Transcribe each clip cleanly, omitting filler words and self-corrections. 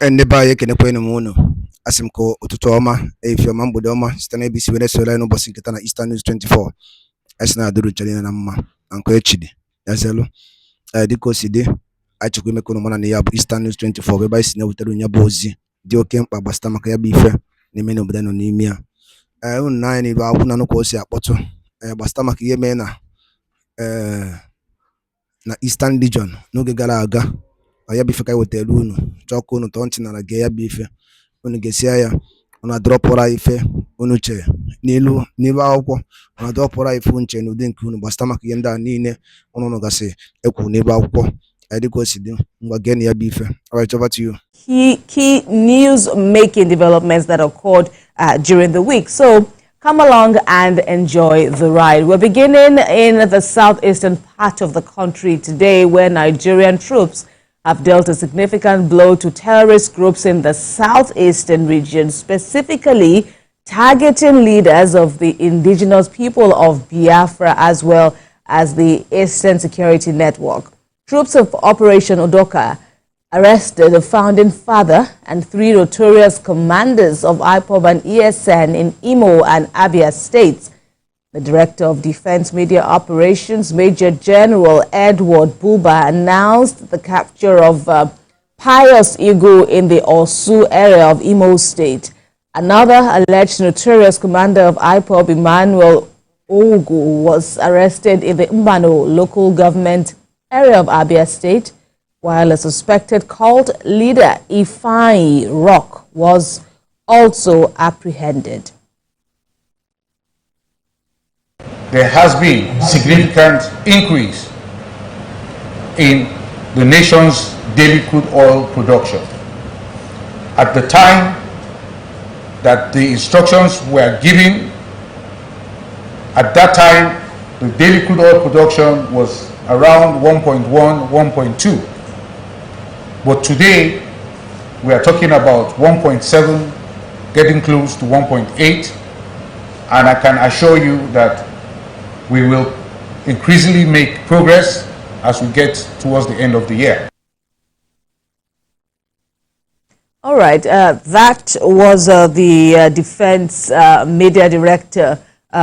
Neba yake ne kwenu muno asimko ututu ọma efi ọma mgbede ọma site na ABC Venezuela n'ụbọchị nketa na Eastern News 24 asina aduru chalina na mma anko echidi yazelu dịka o si dị achịkwa ime kono mana na ya bụ Eastern News 24 ebe anyị si na-ewetara onye bụ ozi dị oke mkpa gbasata maka ya bụ ife n'ime n'obodo nọ n'ime ya unu na anyị n'ibe akwụ na nnukwu o si akpọtụ gbasata maka ihe mee na Eastern Region n'oge gara aga ya bụ ife ka anyị wetara unu chọkụ unu tọọ ntị n'ala gee ya bụ ife unu gesia ya unu adrọpụra ife unu che n'ilu akwụkwọ unu adrọpụra ife nche n'ụdị nke unu gbasata maka ihe ndị a niile unu gasị ekwu n'ebe akwụkwọ dịka o si dị ngwa gee na ya bụ ife. All right, over to you. Key news-making developments that occurred during the week. So come along and enjoy the ride. We're beginning in the southeastern part of the country today, where Nigerian troops have dealt a significant blow to terrorist groups in the southeastern region, specifically targeting leaders of the indigenous people of Biafra as well as the Eastern Security Network. Troops of Operation Odoka arrested the founding father and 3 notorious commanders of IPOB and ESN in Imo and Abia states. The Director of Defense Media Operations, Major General Edward Buba, announced the capture of Pius Igu in the Osu area of Imo State. Another alleged notorious commander of IPOB, Emmanuel Ogu, was arrested in the Mbano local government area of Abia State, while a suspected cult leader, Ifeanyi Rock, was also apprehended. There has been significant increase in the nation's daily crude oil production. At the time that the instructions were given, at that time the daily crude oil production was around 1.1, 1.2. But today we are talking about 1.7, getting close to 1.8, and I can assure you that we will increasingly make progress as we get towards the end of the year. All right, that was the Defense Media Director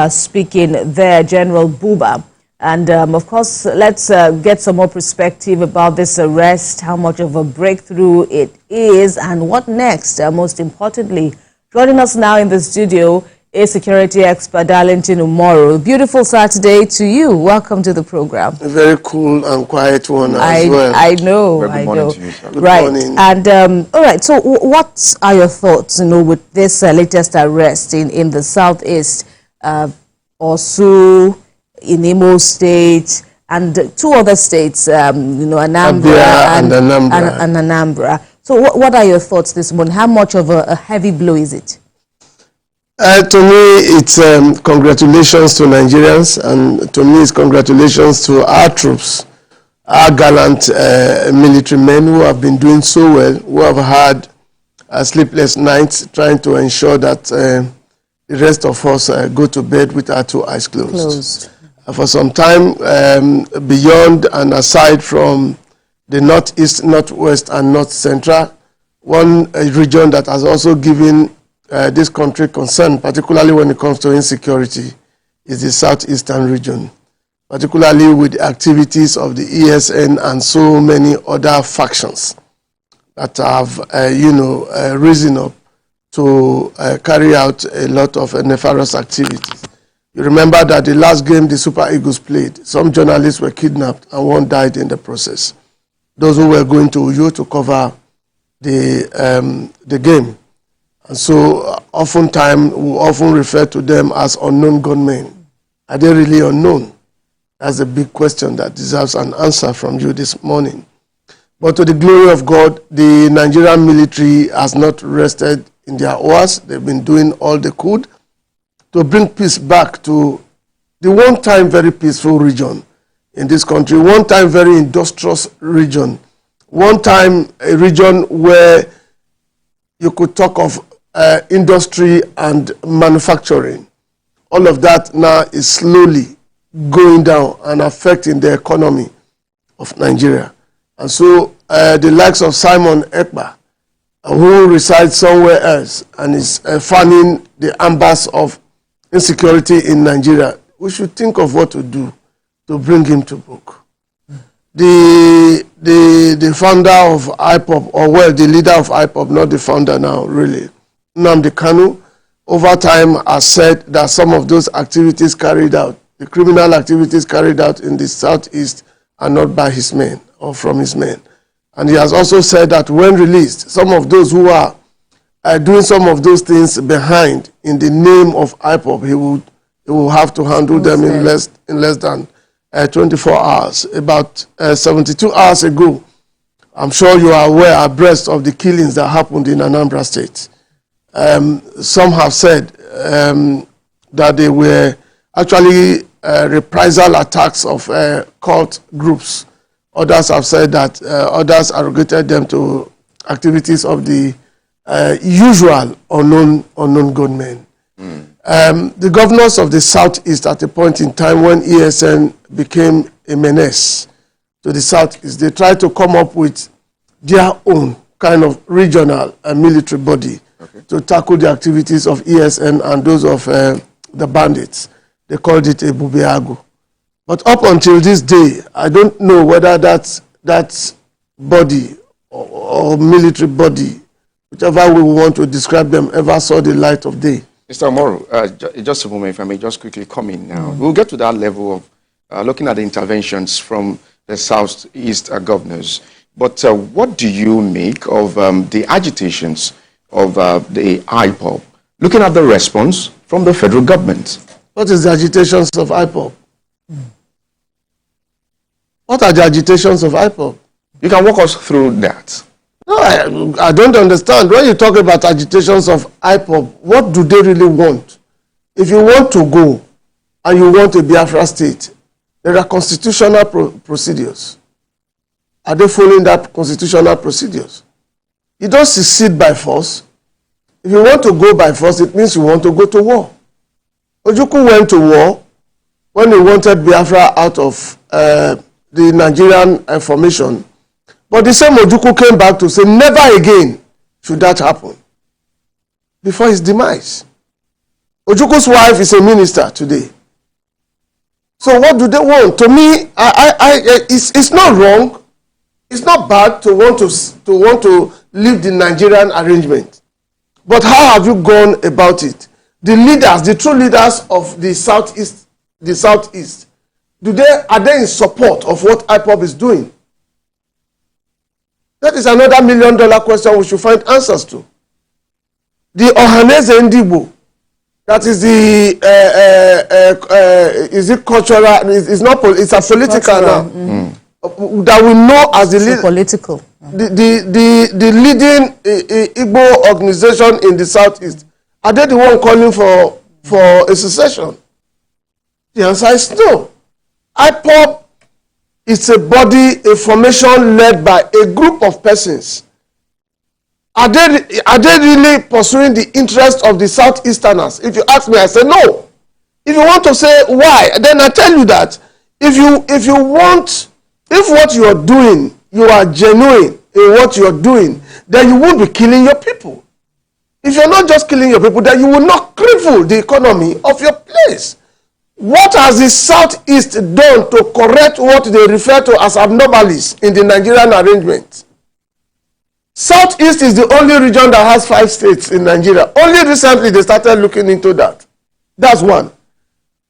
speaking there, General Buba. And of course, let's get some more perspective about this arrest, how much of a breakthrough it is, and what next, most importantly. Joining us now in the studio is security expert Darlington Umoru. Beautiful Saturday to you. Welcome to the program. A very cool and quiet one as well. I know. Good morning to you, sir. Good right. morning. And all right. So, what are your thoughts? With this latest arrest in the southeast, Osu, in Imo State, and 2 other states, Anambra and Anambra. So, what are your thoughts this morning? How much of a heavy blow is it? To me, it's congratulations to Nigerians, and to me, it's congratulations to our troops, our gallant military men who have been doing so well, who have had sleepless nights trying to ensure that the rest of us go to bed with our 2 eyes closed. For some time, beyond and aside from the northeast, northwest, and north central, one region that has also given this country concern, particularly when it comes to insecurity, is the southeastern region, particularly with the activities of the ESN and so many other factions that have, risen up to carry out a lot of nefarious activities. You remember that the last game the Super Eagles played, some journalists were kidnapped and 1 died in the process. Those who were going to Uyo to cover the game. And so oftentimes we often refer to them as unknown gunmen. Are they really unknown? That's a big question that deserves an answer from you this morning. But to the glory of God, the Nigerian military has not rested in their hours. They've been doing all they could to bring peace back to the one-time very peaceful region in this country, one-time very industrious region, one-time a region where you could talk of industry and manufacturing. All of that now is slowly going down and affecting the economy of Nigeria. And so the likes of Simon Ekpa who resides somewhere else and is fanning the embers of insecurity in Nigeria, we should think of what to do to bring him to book. The founder of IPOB, or well, the leader of IPOB, not the founder now, really, Nnamdi Kanu, over time has said that some of those activities carried out, the criminal activities carried out in the Southeast, are not by his men or from his men. And he has also said that when released, some of those who are doing some of those things behind in the name of IPOB, he will have to handle them in less than 24 hours. About 72 hours ago, I'm sure you are aware, abreast of the killings that happened in Anambra State. Some have said that they were actually reprisal attacks of cult groups. Others have said that others arrogated them to activities of the usual unknown gunmen. The governors of the Southeast, at a point in time when ESN became a menace to the Southeast, they tried to come up with their own kind of regional military body to tackle the activities of ESN and those of the bandits. They called it a Bubiagu. But up until this day, I don't know whether that body or military body, whichever we want to describe them, ever saw the light of day. Mr. Moro, just a moment, if I may just quickly come in now. We'll get to that level of looking at the interventions from the Southeast governors. But what do you make of the agitations of the IPOB, looking at the response from the federal government? What is the agitations of IPOB? What are the agitations of IPOB? You can walk us through that. No, I don't understand. When you talk about agitations of IPOB, what do they really want? If you want to go and you want a Biafra state, there are constitutional procedures. Are they following that constitutional procedures? You don't secede by force. If you want to go by force, it means you want to go to war. Ojukwu went to war when he wanted Biafra out of the Nigerian formation. But the same Ojukwu came back to say, never again should that happen, before his demise. Ojukwu's wife is a minister today. So what do they want? To me, it's not wrong. It's not bad to want to leave the Nigerian arrangement. But how have you gone about it? The leaders, the true leaders of the Southeast, are they in support of what IPOB is doing? That is another $1 million question we should find answers to. The Ohaneze Ndigbo, that is the is it cultural? It's not. It's a political now. That we know as the lead, political. The leading Igbo organization in the Southeast. Are they the one calling for a secession? The answer is no. IPOB is a body, a formation led by a group of persons. Are they really pursuing the interest of the Southeasterners? If you ask me, I say no. If you want to say why, then I tell you that if what you are doing, you are genuine in what you are doing, then you won't be killing your people. If you're not just killing your people, then you will not cripple the economy of your place. What has the Southeast done to correct what they refer to as abnormalities in the Nigerian arrangement? Southeast is the only region that has 5 states in Nigeria. Only recently they started looking into that. That's one.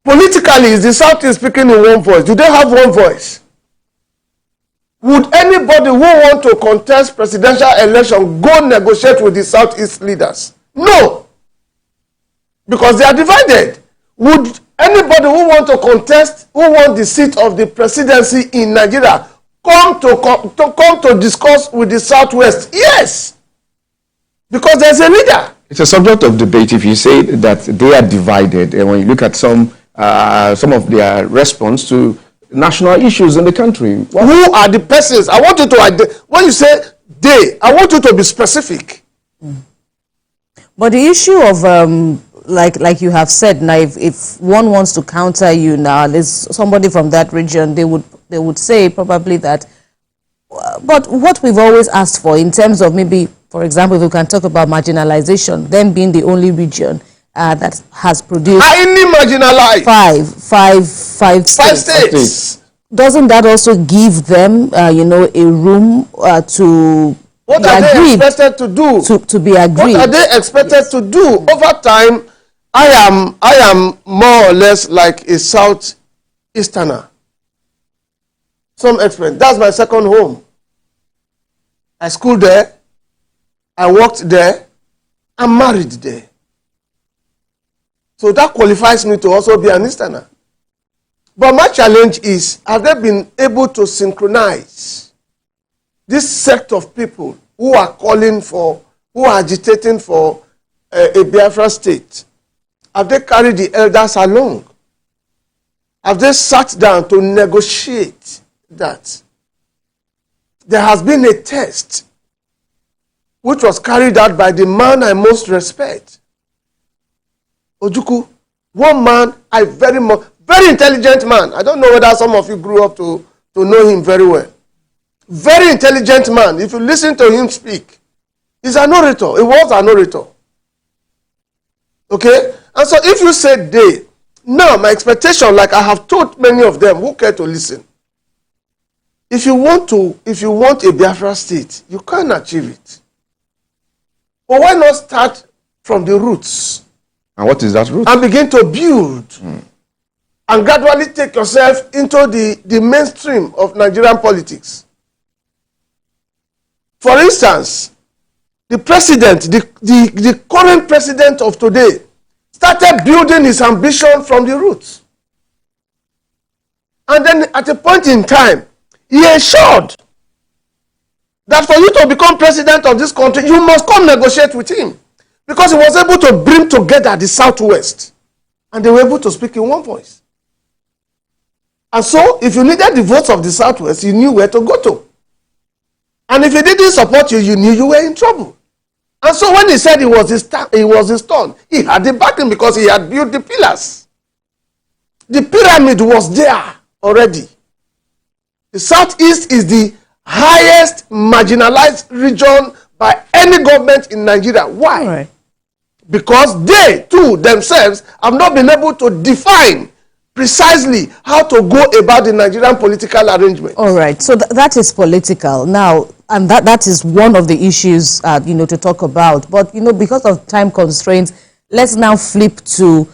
Politically, is the Southeast speaking in one voice? Do they have one voice? Would anybody who want to contest presidential election go negotiate with the Southeast leaders? No. Because they are divided. Would anybody who want to contest, who want the seat of the presidency in Nigeria, come to discuss with the Southwest? Yes. Because there's a leader. It's a subject of debate if you say that they are divided, and when you look at some of their response to national issues in the country. Who are the persons? I want you to, when you say they, I want you to be specific. But the issue of, like you have said, now if one wants to counter you now, there's somebody from that region, they would say probably that, but what we've always asked for in terms of maybe For example, if we can talk about marginalization, them being the only region that has produced highly marginalized. five states. Doesn't that also give them, you know, a room to what be are agreed, they expected to do? To be agreed. What are they expected to do? Over time, I am more or less like a Southeasterner. Some explain. That's my second home. I schooled there. I worked there. I'm married there. So that qualifies me to also be an Easterner. But my challenge is, have they been able to synchronize this sect of people who are calling for, who are agitating for a Biafra state? Have they carried the elders along? Have they sat down to negotiate that? There has been a test which was carried out by the man I most respect, Ojukwu. One man I very intelligent man. I don't know whether some of you grew up to know him very well. Very intelligent man. If you listen to him speak, he's an orator. He was an orator. Okay? And so if you say they, now my expectation, like I have told many of them who care to listen, if you want a Biafra state, you can achieve it. But why not start from the roots? And what is that root? And begin to build. And gradually take yourself into the mainstream of Nigerian politics. For instance, the president, the current president of today, started building his ambition from the roots. And then at a point in time, he ensured that for you to become president of this country, you must come negotiate with him. Because he was able to bring together the Southwest. And they were able to speak in one voice. And so, if you needed the votes of the Southwest, you knew where to go to. And if he didn't support you, you knew you were in trouble. And so when he said it was his turn, he had the backing because he had built the pillars. The pyramid was there already. The Southeast is the highest marginalized region by any government in Nigeria. Why? Right. Because they too themselves have not been able to define precisely how to go about the Nigerian political arrangement. All right. So that is political now, and that is one of the issues you know, to talk about. But you know, because of time constraints, let's now flip to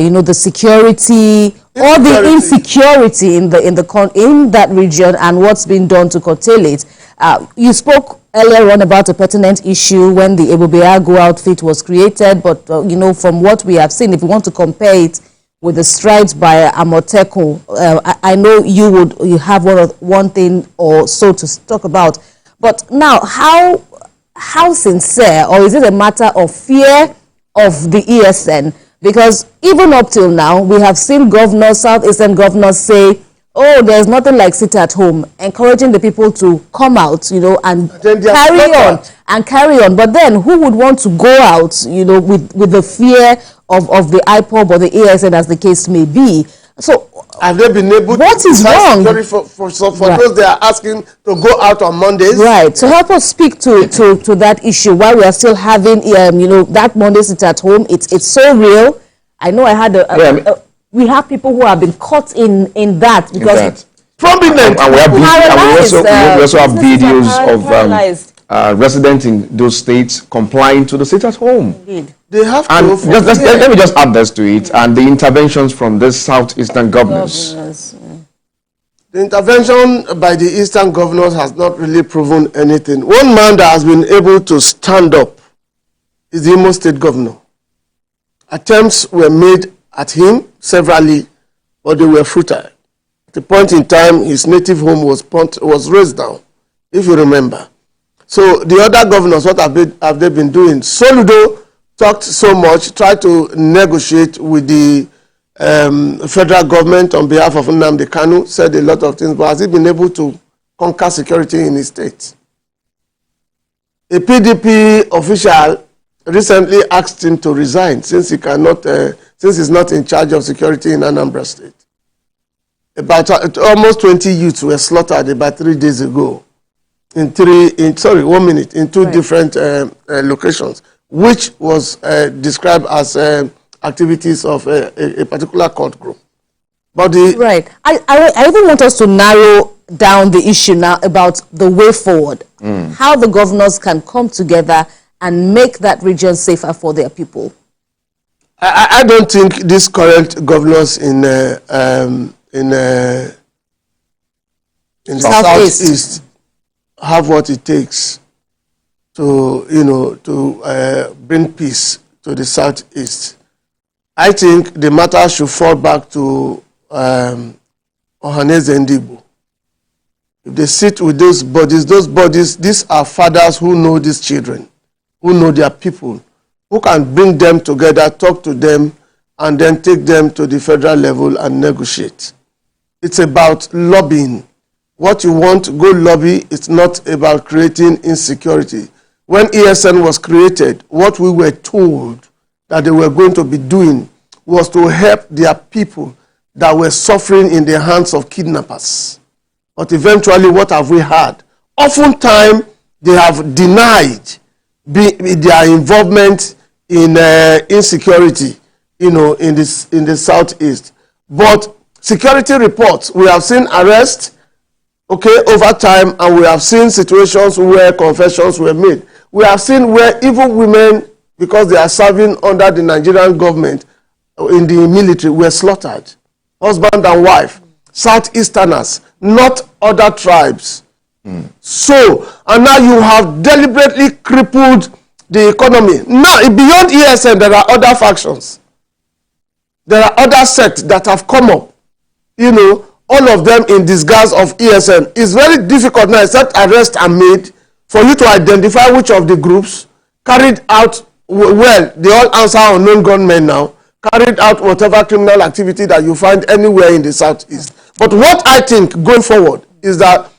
you know, the security or the insecurity in that region and what's been done to curtail it. You spoke earlier on about a pertinent issue when the Ebobeago outfit was created, but you know, from what we have seen, if you want to compare it with the strides by Amotekun, I know you have one thing or so to talk about. But now, how sincere, or is it a matter of fear of the ESN? Because even up till now, we have seen governors, Southeastern governors say, oh, there's nothing like sit at home, encouraging the people to come out, you know, and carry on. But then who would want to go out, you know, with the fear of the IPOB or the ESN, as the case may be? So have they been able what is wrong for those they are asking to go out on Mondays? Right. So help us speak to that issue while we are still having you know, that Monday sit at home. It's so real. I know I had we have people who have been caught in that because prominent. And we also have videos of residents in those states complying to the sit at home. Indeed. They have and to. let me just add this to it, and the interventions from the Southeastern governors. The intervention by the Eastern governors has not really proven anything. One man that has been able to stand up is the Imo State governor. Attempts were made at him severally, but they were futile. At a point in time, his native home was razed down, if you remember. So the other governors, what have they been doing? Soludo talked so much, tried to negotiate with the federal government on behalf of Nnamdi Kanu, said a lot of things, but has he been able to conquer security in his state? A PDP official recently asked him to resign since he cannot, since he's not in charge of security in Anambra State. About almost 20 youths were slaughtered about 3 days ago in two different locations, which was described as activities of a particular cult group. But right. I even want us to narrow down the issue now about the way forward, how the governors can come together and make that region safer for their people. I don't think these current governors in the Southeast have what it takes to bring peace to the Southeast. I think the matter should fall back to Ohaneze Ndigbo. If they sit with those bodies, these are fathers who know these children, who know their people, who can bring them together, talk to them, and then take them to the federal level and negotiate. It's about lobbying. What you want, go lobby. It's not about creating insecurity. When ESN was created, what we were told that they were going to be doing was to help their people that were suffering in the hands of kidnappers. But eventually, what have we had? Oftentimes, they have denied their involvement in insecurity, in the Southeast. But security reports, we have seen arrests, over time, and we have seen situations where confessions were made. We have seen where even women, because they are serving under the Nigerian government in the military, were slaughtered. Husband and wife, Southeasterners, not other tribes. So, and now you have deliberately crippled the economy. Now, beyond ESN, there are other factions. There are other sects that have come up. All of them in disguise of ESN. It's very difficult now, except arrests are made, for you to identify which of the groups carried out, well, they all answer unknown gunmen now, carried out whatever criminal activity that you find anywhere in the Southeast. But what I think going forward is that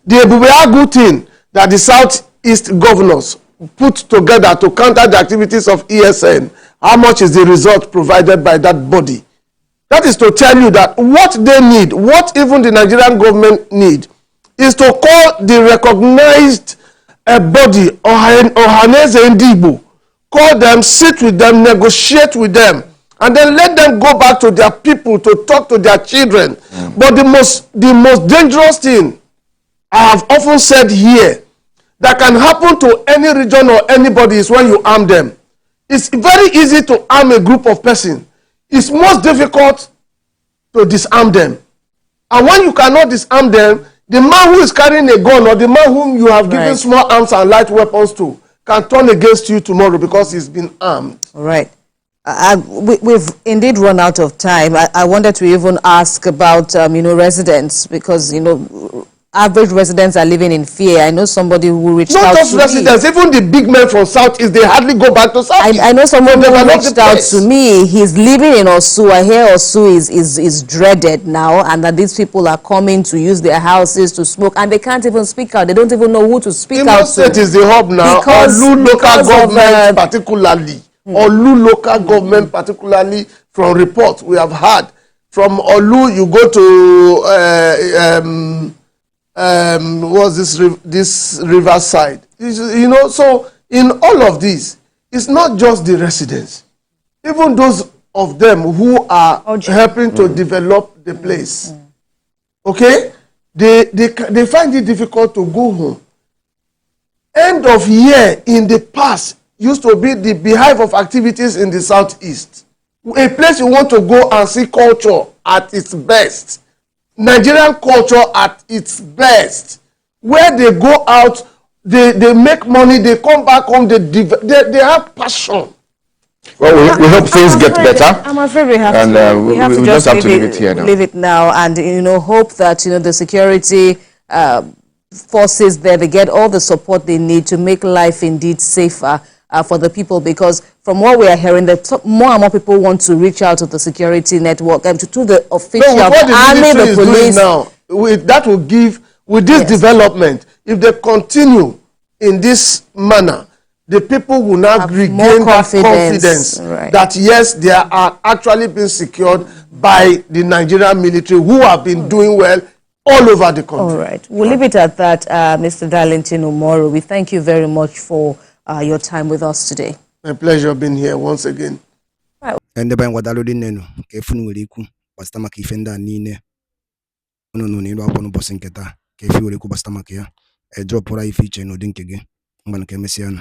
the Ebubeagu thing that the Southeast governors put together to counter the activities of ESN, how much is the result provided by that body? That is to tell you that what they need, what even the Nigerian government need, is to call the recognized body, Ohaneze Ndigbo, call them, sit with them, negotiate with them, and then let them go back to their people to talk to their children. But the most dangerous thing I have often said here that can happen to any region or anybody is when you arm them. It's very easy to arm a group of persons. It's most difficult to disarm them. And when you cannot disarm them, the man who is carrying a gun or the man whom you have given small arms and light weapons to can turn against you tomorrow because he's been armed. All right. We've indeed run out of time. I wanted to even ask about, residents, because, average residents are living in fear. I know somebody who reached out to me. Not just residents, even the big men from Southeast, they hardly go back to Southeast. I know somebody who reached out to me. He's living in Osu. I hear Osu is dreaded now, and that these people are coming to use their houses to smoke, and they can't even speak out. They don't even know who to speak out to. State is the hub now. Olu local government particularly. Olu local government particularly, from reports we have had. From Olu, you go to was this riverside, so in all of this, it's not just the residents, even those of them who are helping to develop the place, they find it difficult to go home. End of year in the past used to be the beehive of activities in the Southeast, a place you want to go and see culture at its best. Nigerian culture at its best, where they go out, they make money, they come back home, they have passion. Well, we hope things get better. I'm afraid we have to just have to leave it here now. Leave it now, and hope that the security forces there, they get all the support they need to make life indeed safer for the people, because from what we are hearing, that more and more people want to reach out to the security network and to the official army, the police. Now, that will give, with this development, if they continue in this manner, the people will now regain that confidence that yes, they are actually being secured by the Nigerian military, who have been doing well all over the country. All right. We'll leave it at that, Mr. Darlington Omoro. We thank you very much for your time with us today. My pleasure being here once again. Ende ba ngwadalo di nenu ka efunu nwere ikwu gbasata maka ife ndị a niile unu nụ n'ilu akwụkwọ n'ụbọchị nketa ka efi were ikwu gbasata maka ya drọpụra ife iche n'ụdị nke gị mgbe nke emesịa nụ